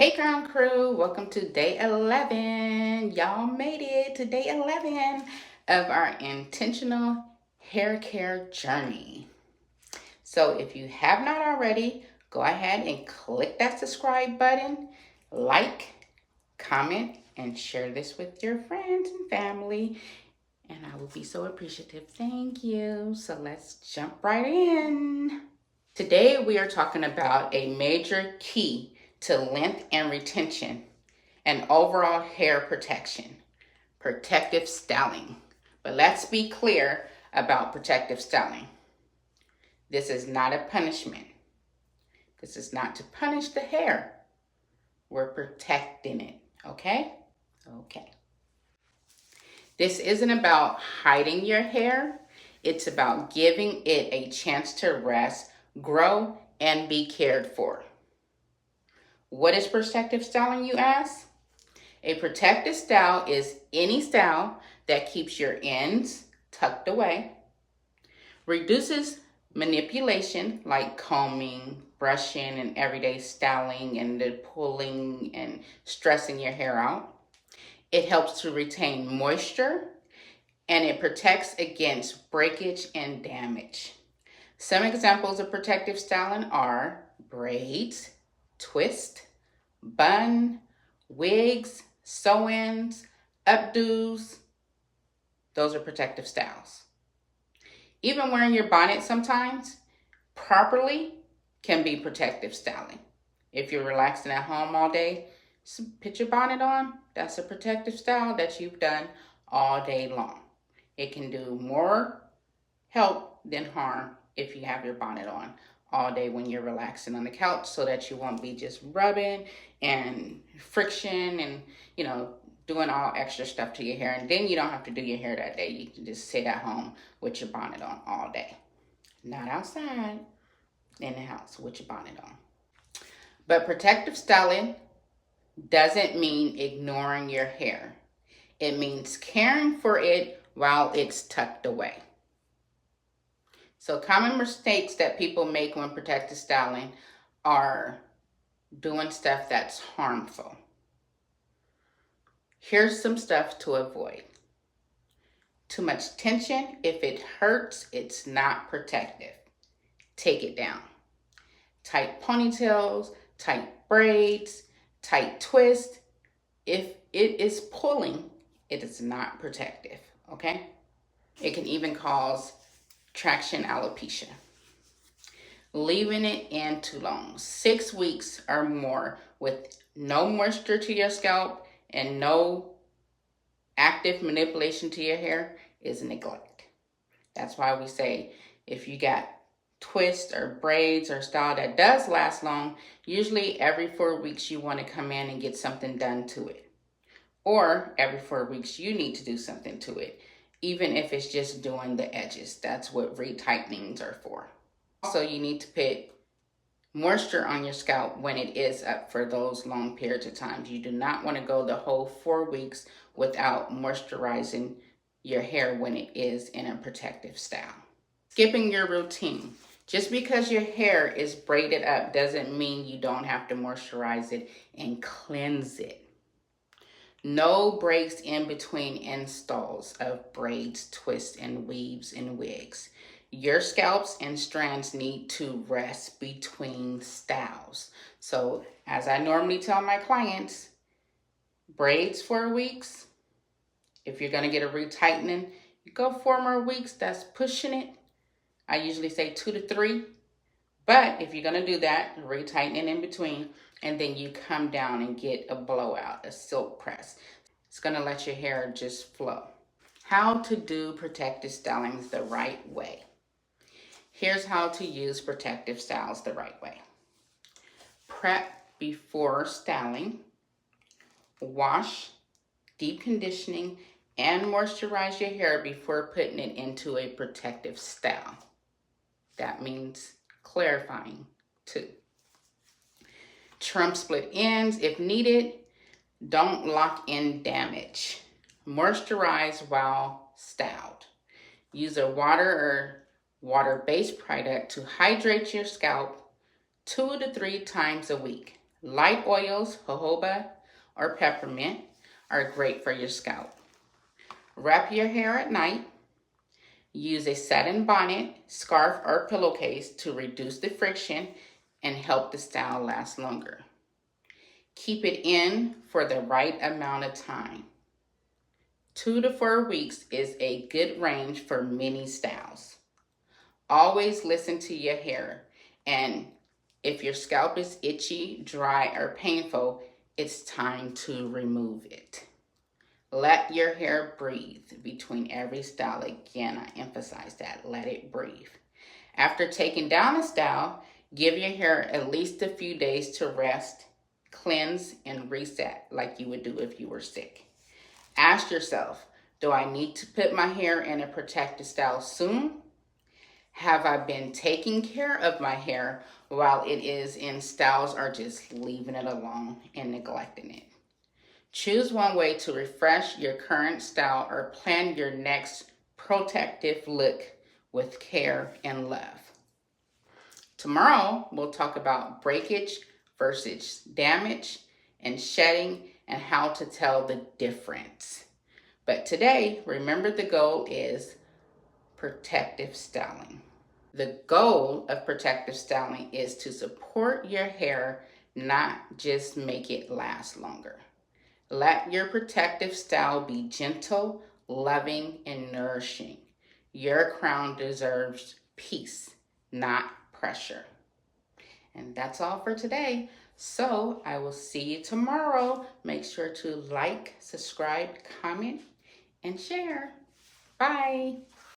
Hey ground crew, welcome to day 11. Y'all made it to day 11 of our intentional hair care journey. So if you have not already, go ahead and click that subscribe button, like, comment, and share this with your friends and family. And I will be so appreciative. Thank you. So let's jump right in. Today we are talking about a major key to length and retention and overall hair protection, protective styling. But let's be clear about protective styling. This is not a punishment. This is not to punish the hair. We're protecting it, okay? Okay. This isn't about hiding your hair. It's about giving it a chance to rest, grow, and be cared for. What is protective styling, you ask? A protective style is any style that keeps your ends tucked away, reduces manipulation like combing, brushing, and everyday styling, and the pulling and stressing your hair out. It helps to retain moisture, and it protects against breakage and damage. Some examples of protective styling are braids, twist, bun, wigs, sew-ins, updos. Those are protective styles. Even wearing your bonnet sometimes properly can be protective styling. If you're relaxing at home all day, put your bonnet on. That's a protective style that you've done all day long. It can do more help than harm if you have your bonnet on all day when you're relaxing on the couch, so that you won't be just rubbing and friction and, doing all extra stuff to your hair. And then you don't have to do your hair that day. You can just sit at home with your bonnet on all day. Not outside, in the house with your bonnet on. But protective styling doesn't mean ignoring your hair. It means caring for it while it's tucked away. So common mistakes that people make when protective styling are doing stuff that's harmful. Here's some stuff to avoid. Too much tension. If it hurts, it's not protective. Take it down. Tight ponytails, tight braids, tight twist. If it is pulling, it is not protective, okay? It can even cause traction alopecia. Leaving it in too long, 6 weeks or more with no moisture to your scalp and no active manipulation to your hair is neglect. That's why we say if you got twists or braids or style that does last long, usually every 4 weeks you want to come in and get something done to it. Or every 4 weeks you need to do something to it, even if it's just doing the edges. That's what retightenings are for. Also, you need to put moisture on your scalp when it is up for those long periods of time. You do not want to go the whole 4 weeks without moisturizing your hair when it is in a protective style. Skipping your routine. Just because your hair is braided up doesn't mean you don't have to moisturize it and cleanse it. No breaks in between installs of braids, twists, and weaves and wigs. Your scalps and strands need to rest between styles. So as I normally tell my clients, braids 4 weeks. If you're going to get a retightening, you go 4 more weeks. That's pushing it. I usually say 2 to 3. But if you're going to do that, retightening in between, and then you come down and get a blowout, a silk press. It's going to let your hair just flow. How to do protective styling the right way. Here's how to use protective styles the right way. Prep before styling. Wash, deep conditioning, and moisturize your hair before putting it into a protective style. That means clarifying too. Trim split ends if needed. Don't lock in damage. Moisturize while styled. Use a water or water-based product to hydrate your scalp 2 to 3 times a week. Light oils, jojoba or peppermint, are great for your scalp. Wrap your hair at night. Use a satin bonnet, scarf, or pillowcase to reduce the friction and help the style last longer. Keep it in for the right amount of time. 2 to 4 weeks is a good range for many styles. Always listen to your hair, and if your scalp is itchy, dry, or painful, it's time to remove it. Let your hair breathe between every style. Again, I emphasize that. Let it breathe. After taking down a style, give your hair at least a few days to rest, cleanse, and reset like you would do if you were sick. Ask yourself, do I need to put my hair in a protective style soon? Have I been taking care of my hair while it is in styles, or just leaving it alone and neglecting it? Choose one way to refresh your current style or plan your next protective look with care and love. Tomorrow, we'll talk about breakage versus damage and shedding and how to tell the difference. But today, remember, the goal is protective styling. The goal of protective styling is to support your hair, not just make it last longer. Let your protective style be gentle, loving, and nourishing. Your crown deserves peace, not pressure. And that's all for today. So I will see you tomorrow. Make sure to like, subscribe, comment, and share. Bye.